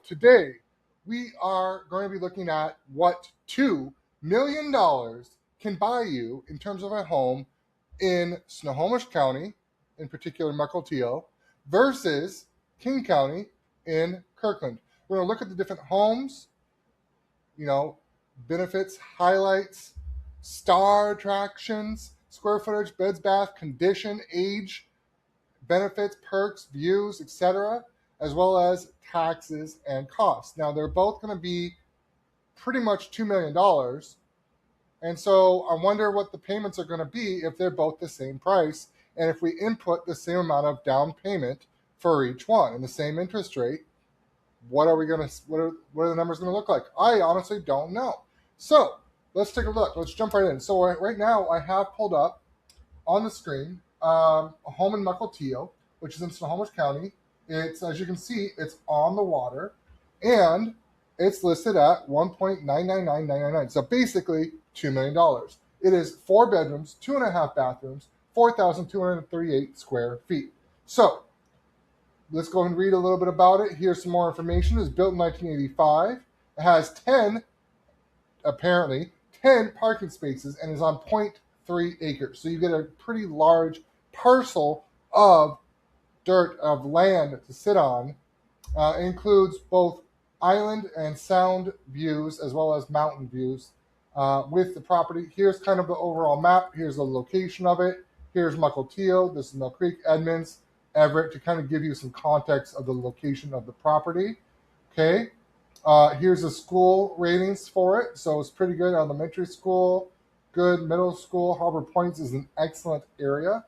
today we are going to be looking at what $2 million can buy you in terms of a home in Snohomish County, in particular Mukilteo, versus King County in Kirkland. We're going to look at the different homes, benefits, highlights, star attractions, square footage, beds, bath, condition, age, benefits, perks, views, etc., as well as taxes and costs. Now, they're both going to be pretty much $2 million. And so I wonder what the payments are going to be if they're both the same price and if we input the same amount of down payment for each one and the same interest rate. What are the numbers going to look like? I honestly don't know. So let's take a look. Let's jump right in. So right now I have pulled up on the screen a home in Mukilteo, which is in Snohomish County. It's, as you can see, it's on the water, and it's listed at $1.999999. So basically $2 million. It is 4 bedrooms, 2.5 bathrooms, 4,238 square feet. So let's go and read a little bit about it. Here's some more information. It was built in 1985. It has 10 parking spaces and is on 0.3 acres. So you get a pretty large parcel of land to sit on. It includes both island and sound views as well as mountain views with the property. Here's kind of the overall map. Here's the location of it. Here's Mukilteo. This is Mill Creek, Edmonds, Everett, to kind of give you some context of the location of the property. Okay. Here's the school ratings for it. So it's pretty good. Elementary school, good. Middle school. Harbor Points is an excellent area.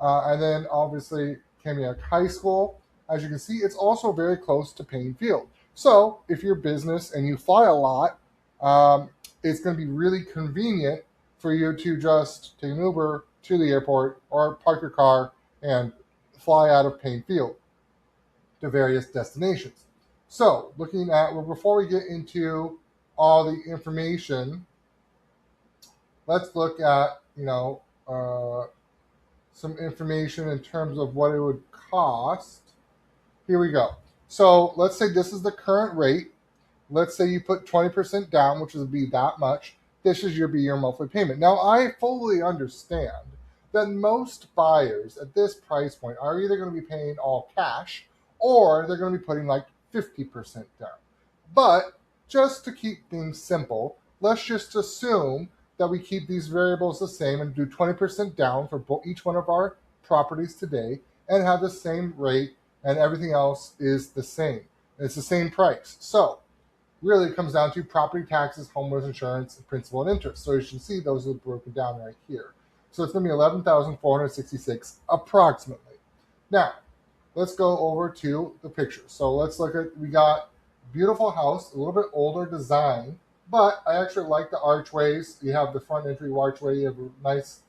And then obviously Kamiak High School. As you can see, it's also very close to Payne Field. So if you're business and you fly a lot, it's going to be really convenient for you to just take an Uber to the airport or park your car and fly out of Payne Field to various destinations. So looking at, well, before we get into all the information, let's look at, some information in terms of what it would cost. Here we go. So let's say this is the current rate. Let's say you put 20% down, which would be that much. This is your monthly payment. Now, I fully understand that most buyers at this price point are either going to be paying all cash or they're going to be putting like 50% down. But just to keep things simple, let's just assume that we keep these variables the same and do 20% down for each one of our properties today and have the same rate, and everything else is the same. It's the same price. So really it comes down to property taxes, homeowners insurance, and principal and interest. So you can see those are broken down right here. So it's going to be $11,466 approximately. Now, let's go over to the picture. So let's look at, we got beautiful house, a little bit older design, but I actually like the archways. You have the front entry archway. You have a nice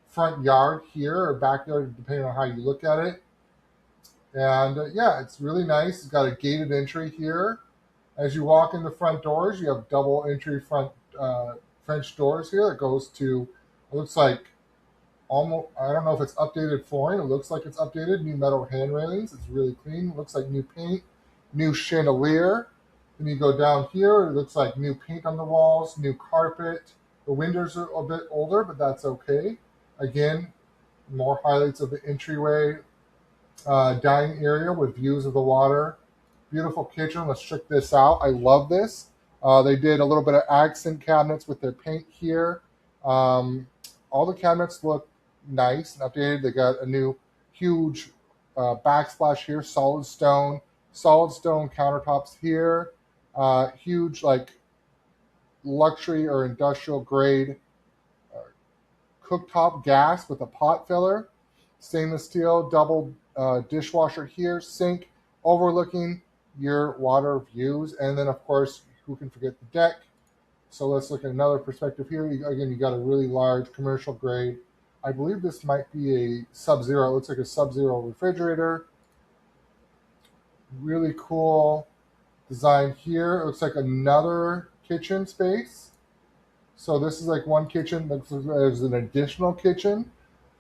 front yard here, or backyard, depending on how you look at it. And yeah, it's really nice. It's got a gated entry here. As you walk in the front doors, you have double entry front French doors here that goes to, it looks like almost, I don't know if it's updated flooring. It looks like it's updated. New metal hand railings. It's really clean. It looks like new paint, new chandelier. Then you go down here. It looks like new paint on the walls, new carpet. The windows are a bit older, but that's okay. Again, more highlights of the entryway, dining area with views of the water. Beautiful kitchen. Let's check this out. I love this. They did a little bit of accent cabinets with their paint here. All the cabinets look nice and updated. They got a new huge backsplash here, solid stone countertops here. Huge like luxury or industrial grade cooktop gas with a pot filler. Stainless steel double dishwasher here, sink overlooking your water views, and then of course, who can forget the deck? So let's look at another perspective here. Again, you got a really large commercial grade. I believe this might be a Sub-Zero. It looks like a Sub-Zero refrigerator. Really cool design here. It looks like another kitchen space. So this is like one kitchen. There's an additional kitchen.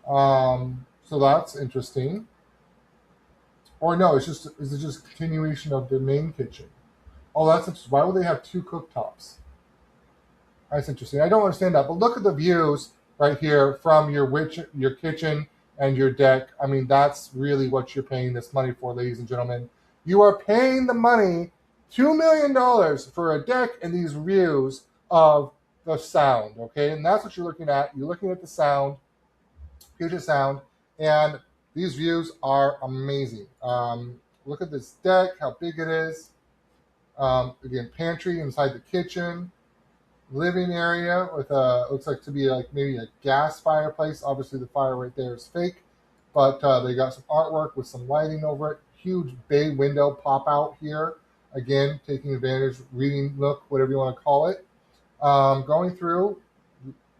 So that's interesting. Or no, is it just continuation of the main kitchen? Oh, that's interesting. Why would they have two cooktops? That's interesting. I don't understand that, but look at the views right here from your kitchen and your deck. I mean, that's really what you're paying this money for, ladies and gentlemen. You are paying the money, $2 million for a deck and these views of the sound. Okay, and that's what you're looking at. You're looking at the sound, Puget Sound, and these views are amazing. Look at this deck, how big it is. Again, pantry inside the kitchen, living area with a looks like to be like maybe a gas fireplace. Obviously, the fire right there is fake, but they got some artwork with some lighting over it. Huge bay window pop out here. Again, taking advantage, reading nook, whatever you want to call it. Going through,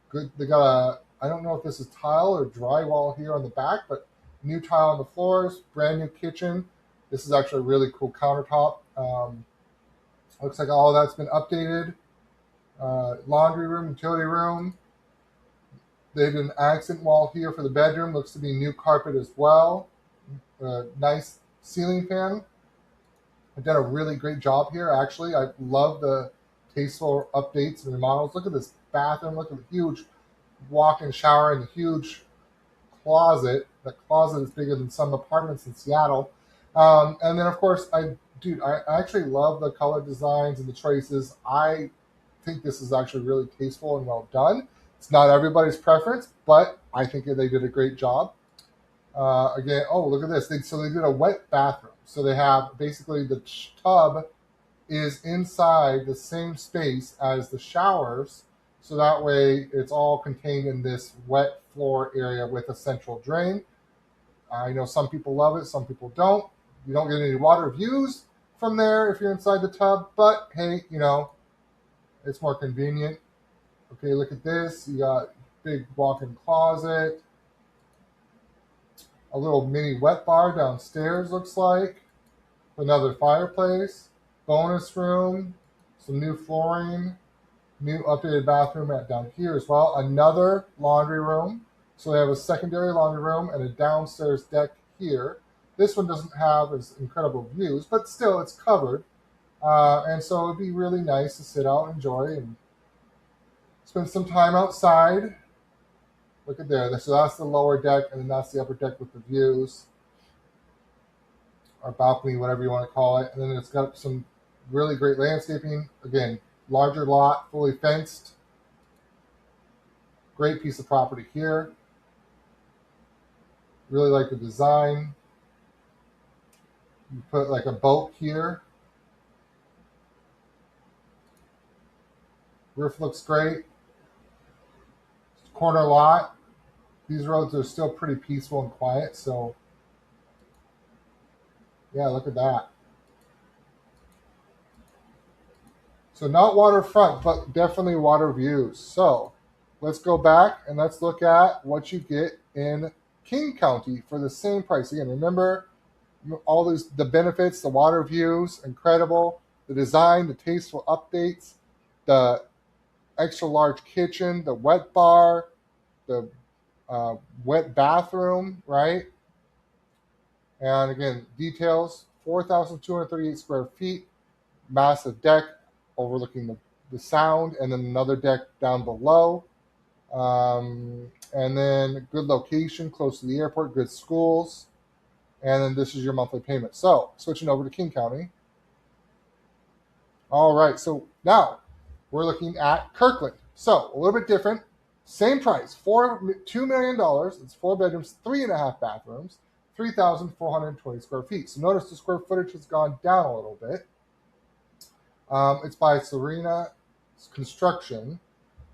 good. They got a. I don't know if this is tile or drywall here on the back, but new tile on the floors. Brand new kitchen. This is actually a really cool countertop. Looks like all that's been updated. Laundry room, utility room. They did an accent wall here for the bedroom. Looks to be new carpet as well. Nice ceiling fan. I've done a really great job here, actually. I love the tasteful updates and remodels. Look at this bathroom. Look at the huge walk-in shower and the huge closet. The closet is bigger than some apartments in Seattle. And then, of course, I actually love the color designs and the choices. I think this is actually really tasteful and well done. It's not everybody's preference, but I think they did a great job. Again, oh, look at this. So they did a wet bathroom. So they have basically the tub is inside the same space as the showers. So that way it's all contained in this wet floor area with a central drain. I know some people love it, some people don't. You don't get any water views from there if you're inside the tub, but hey, it's more convenient. Okay, look at this. You got big walk-in closet, a little mini wet bar downstairs, looks like, another fireplace, bonus room, some new flooring, new updated bathroom down here as well, another laundry room. So they have a secondary laundry room and a downstairs deck here. This one doesn't have as incredible views, but still it's covered. And so it'd be really nice to sit out, enjoy, and spend some time outside. Look at there. So that's the lower deck, and then that's the upper deck with the views, or balcony, whatever you want to call it. And then it's got some really great landscaping. Again, larger lot, fully fenced. Great piece of property here. Really like the design. You put like a boat here. Roof looks great. Corner lot. These roads are still pretty peaceful and quiet, so yeah, look at that. So not waterfront, but definitely water views. So let's go back and let's look at what you get in King County for the same price. Again, remember all the benefits, the water views, incredible. The design, the tasteful updates, the extra large kitchen, the wet bar, the wet bathroom, right? And again, details, 4,238 square feet, massive deck overlooking the sound, and then another deck down below. And then good location, close to the airport, good schools. And then this is your monthly payment. So switching over to King County. All right, so now we're looking at Kirkland. So a little bit different. Same price, $2 million. It's 4 bedrooms, 3.5 bathrooms, 3,420 square feet. So notice the square footage has gone down a little bit. It's by Serena Construction.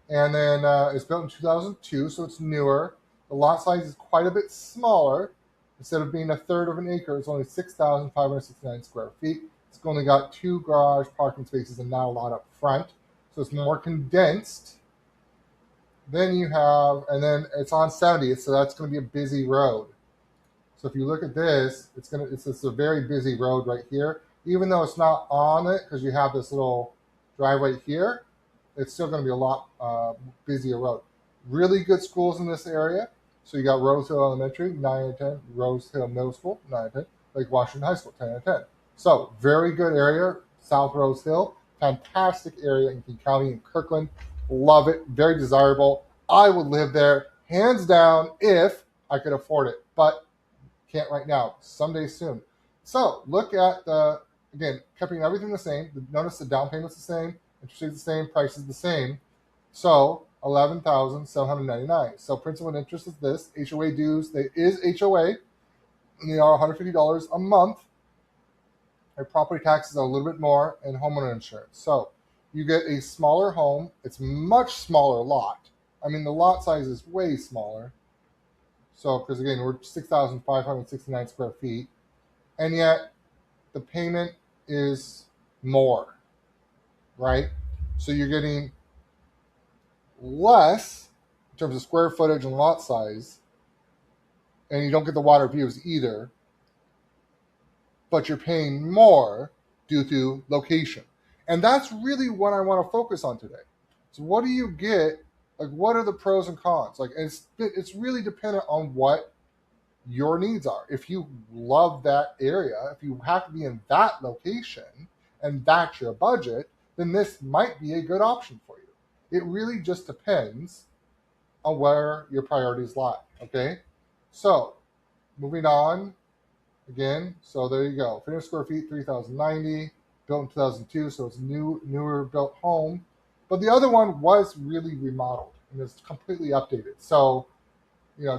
And then it's built in 2002, so it's newer. The lot size is quite a bit smaller. Instead of being a third of an acre, it's only 6,569 square feet. It's only got 2 garage parking spaces and not a lot up front. So it's more condensed. Then you have, and then it's on 70th, so that's going to be a busy road. So if you look at this, it's a very busy road right here. Even though it's not on it, because you have this little driveway here, it's still going to be a lot busier road. Really good schools in this area. So you got Rose Hill Elementary, 9 and 10, Rose Hill Middle School, 9 and 10, Lake Washington High School, 10 out of 10. So very good area, South Rose Hill, fantastic area in King County in Kirkland. Love it, very desirable. I would live there, hands down, if I could afford it, but can't right now. Someday soon. So look at the, again, keeping everything the same. Notice the down payment's the same, interest rate's the same, price is the same. So 11,799. So principal and interest is this. HOA dues, there is HOA, and they are $150 a month. Our property taxes are a little bit more, and homeowner insurance. So you get a smaller home. It's much smaller lot. I mean, the lot size is way smaller. So, because again, we're 6,569 square feet, and yet the payment is more, right? So you're getting less in terms of square footage and lot size, and you don't get the water views either, but you're paying more due to location. And that's really what I want to focus on today. So what do you get? Like, what are the pros and cons? Like, it's really dependent on what your needs are. If you love that area, if you have to be in that location and that's your budget, then this might be a good option for you. It really just depends on where your priorities lie. Okay, so moving on again. So there you go. Finished square feet 3,090, built in 2002, so it's newer built home. But the other one was really remodeled and it's completely updated. So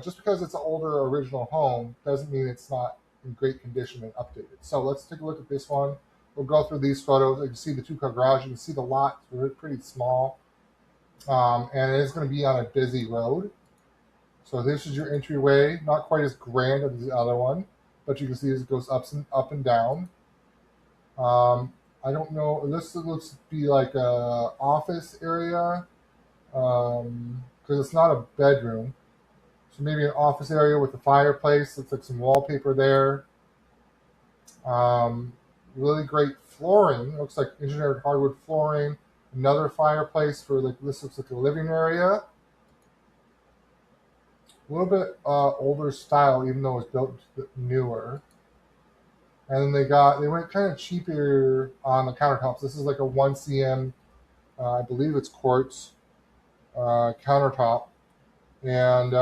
just because it's an older original home doesn't mean it's not in great condition and updated. So let's take a look at this one. We'll go through these photos. You can see the two-car garage. You can see the lot. It's pretty small. And it is going to be on a busy road. So this is your entryway. Not quite as grand as the other one, but you can see it goes up and down. I don't know. This looks to be like a office area because it's not a bedroom. So maybe an office area with a fireplace. Looks like some wallpaper there. Really great flooring. Looks like engineered hardwood flooring. Another fireplace for this looks like a living area. A little bit older style, even though it's built newer. And then they went kind of cheaper on the countertops. This is like a 1 cm, I believe it's quartz countertop. And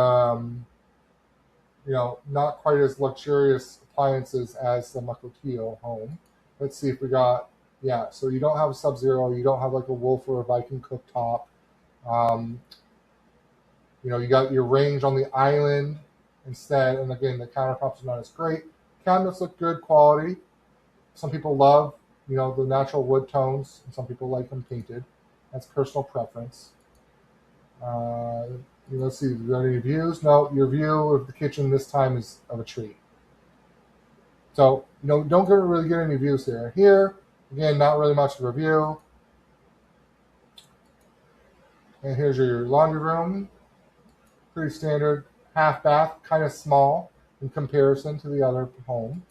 not quite as luxurious appliances as the Mukilteo home. Let's see if we got, so you don't have a Sub-Zero, you don't have like a Wolf or a Viking cooktop. You got your range on the island instead, and again, the countertops are not as great. Cabinets look good quality. Some people love, the natural wood tones, and some people like them painted. That's personal preference. Let's see, do you got any views? No, your view of the kitchen this time is of a tree. So, don't really get any views here. Here, again, not really much of a view. And here's your laundry room. Pretty standard, half bath, kind of small in comparison to the other home.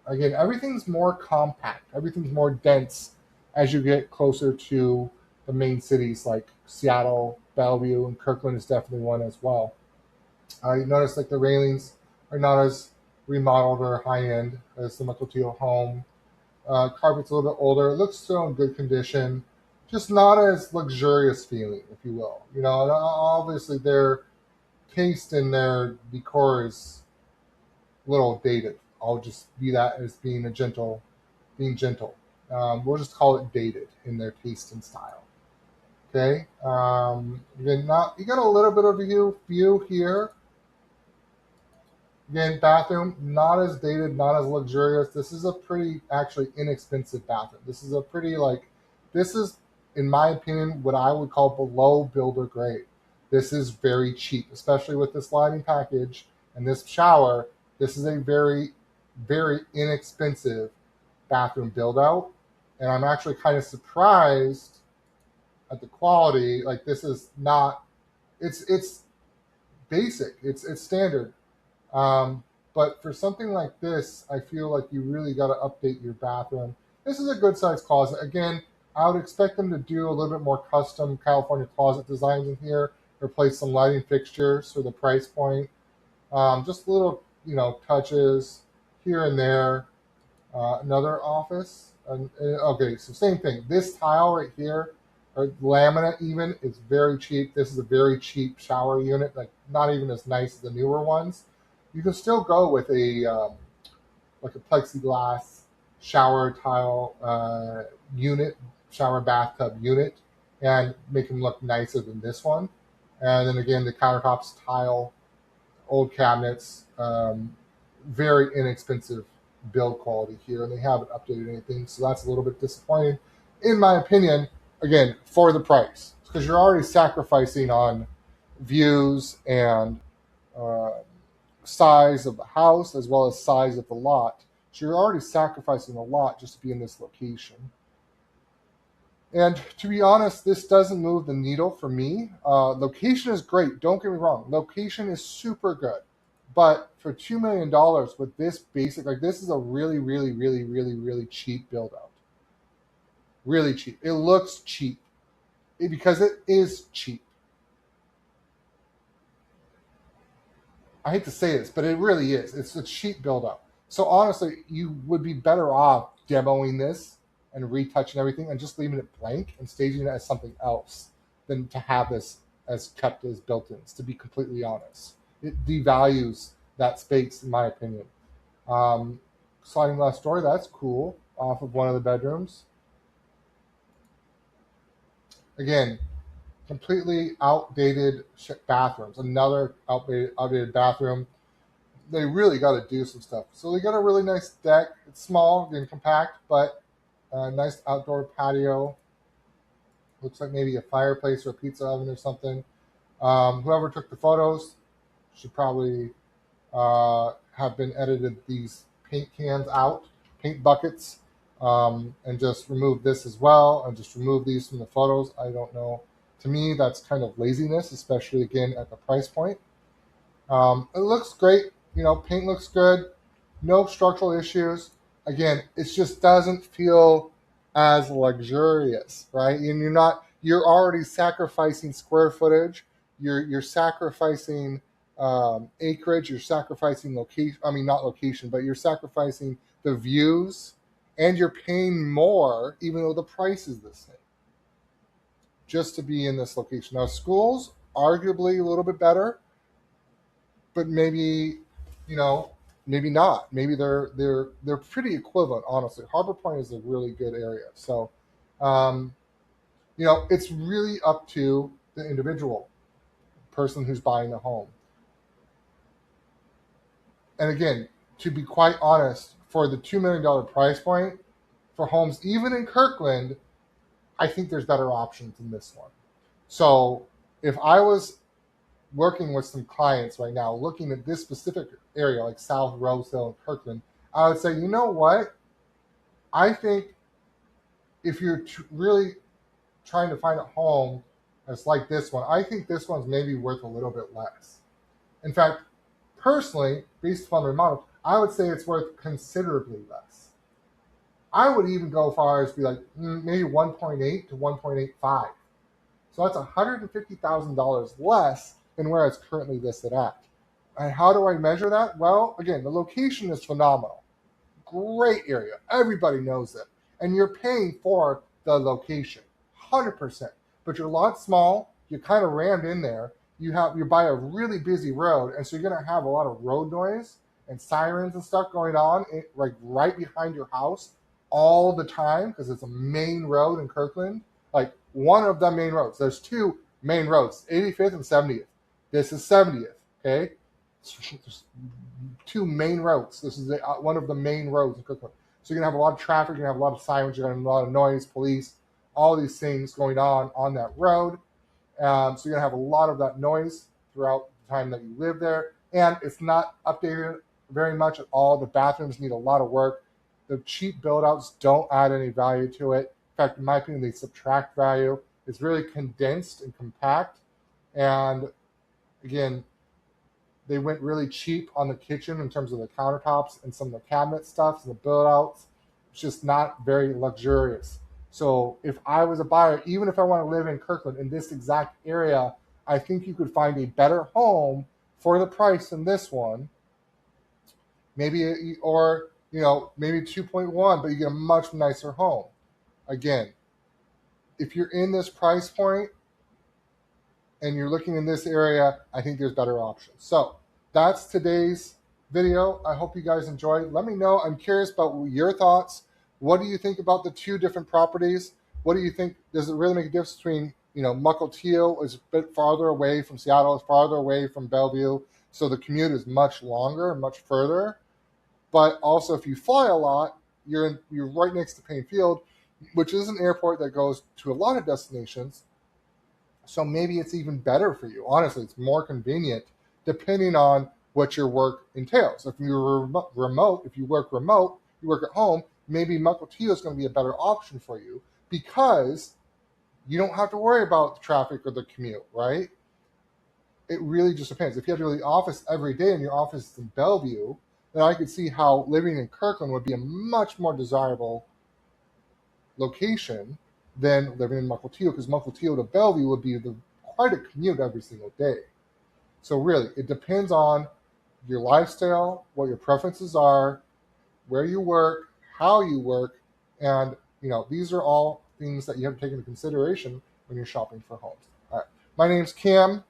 Again, everything's more compact. Everything's more dense as you get closer to the main cities like Seattle, Bellevue, and Kirkland is definitely one as well. You notice like the railings are not as remodeled or high-end as the Mukilteo home. Carpet's a little bit older. It looks still in good condition. Just not as luxurious feeling, if you will. Obviously their taste in their decor is a little dated. I'll just be that as being gentle. We'll just call it dated in their taste and style. Okay. You got a little bit of a view here. Again, bathroom, not as dated, not as luxurious. This is a pretty, actually, inexpensive bathroom. This is in my opinion, what I would call below builder grade. This is very cheap, especially with this lighting package and this shower. This is a very, very inexpensive bathroom build out. And I'm actually kind of surprised at the quality. Like, this is not, it's basic, it's standard. But for something like this, I feel like you really got to update your bathroom. This is a good sized closet. Again, I would expect them to do a little bit more custom California closet designs in here, replace some lighting fixtures for the price point. Just little, touches here and there. Another office. Okay, so same thing. This tile right here, or laminate even, is very cheap. This is a very cheap shower unit, like not even as nice as the newer ones. You can still go with a like a plexiglass shower tile unit, shower bathtub unit, and make them look nicer than this one. And then again, the countertops tile, old cabinets, very inexpensive build quality here, and they haven't updated anything, so that's a little bit disappointing, in my opinion. Again, for the price, because you're already sacrificing on views and uh, size of the house as well as size of the lot. So you're already sacrificing a lot just to be in this location. And to be honest, this doesn't move the needle for me. Location is great. Don't get me wrong. Location is super good. But for $2 million with this basic, like this is a really, really, really, really, really cheap build out. Really cheap. It looks cheap because it is cheap. I hate to say this, but it really is. It's a cheap build out. So honestly, you would be better off demoing this and retouching everything and just leaving it blank and staging it as something else than to have this as kept as built-ins, to be completely honest. It devalues that space, in my opinion. Sliding glass door, that's cool, off of one of the bedrooms. Again, completely outdated bathrooms. Another outdated bathroom. They really got to do some stuff. So they got a really nice deck. It's small and compact, but a nice outdoor patio. Looks like maybe a fireplace or a pizza oven or something. Whoever took the photos should probably have been edited these paint cans out, paint buckets, and just remove this as well, and just remove these from the photos. I don't know. To me, that's kind of laziness, especially again at the price point. It looks great. Paint looks good. No structural issues. Again, it just doesn't feel as luxurious, right? And you're already sacrificing square footage. You're sacrificing acreage. You're sacrificing location. I mean, not location, but you're sacrificing the views, and you're paying more, even though the price is the same, just to be in this location. Now, schools arguably a little bit better, but maybe, you know, maybe not. Maybe they're pretty equivalent, honestly. Harbor Point is a really good area. So, um, it's really up to the individual person who's buying the home. And again, to be quite honest, for the $2 million price point for homes, even in Kirkland, I think there's better options than this one. So if I was working with some clients right now, looking at this specific area, like South Rosehill and Kirkland, I would say, you know what? I think if you're really trying to find a home that's like this one, I think this one's maybe worth a little bit less. In fact, personally, based upon the remodel, I would say it's worth considerably less. I would even go as far as be like maybe 1.8 to 1.85. So that's $150,000 less than where it's currently listed at. And how do I measure that? Well, again, the location is phenomenal. Great area. Everybody knows it. And you're paying for the location, 100%. But your lot's small. You're kind of rammed in there. You're by a really busy road, and so you're gonna have a lot of road noise and sirens and stuff going on, like right behind your house all the time, because it's a main road in Kirkland. Like one of the main roads. There's two main roads, 85th and 70th. This is 70th. Okay, there's two main roads. This is one of the main roads in Kirkland. So you're gonna have a lot of traffic. You're gonna have a lot of sirens. You're gonna have a lot of noise, police, all these things going on that road. So you're gonna have a lot of that noise throughout the time that you live there, and it's not updated very much at all. The bathrooms need a lot of work. The cheap build-outs don't add any value to it. In fact, in my opinion, they subtract value. It's really condensed and compact, and again, they went really cheap on the kitchen in terms of the countertops and some of the cabinet stuff and the build-outs. It's just not very luxurious. So if I was a buyer, even if I want to live in Kirkland in this exact area, I think you could find a better home for the price than this one. maybe, or maybe 2.1, but you get a much nicer home. Again, if you're in this price point and you're looking in this area, I think there's better options. So that's today's video. I hope you guys enjoyed. Let me know. I'm curious about your thoughts. What do you think about the two different properties? What do you think? Does it really make a difference between, Mukilteo is a bit farther away from Seattle, it's farther away from Bellevue, so the commute is much longer and much further. But also, if you fly a lot, you're right next to Payne Field, which is an airport that goes to a lot of destinations. So maybe it's even better for you. Honestly, it's more convenient depending on what your work entails. If you're remote, if you work remote, you work at home, maybe Mukilteo is going to be a better option for you because you don't have to worry about the traffic or the commute, right? It really just depends. If you have to go to the office every day and your office is in Bellevue, then I could see how living in Kirkland would be a much more desirable location than living in Mukilteo, because Mukilteo to Bellevue would be quite a commute every single day. So really, it depends on your lifestyle, what your preferences are, where you work, how you work, and these are all things that you have to take into consideration when you're shopping for homes. All right, my name's Cam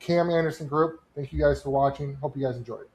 Anderson Group. Thank you guys for watching. Hope you guys enjoyed.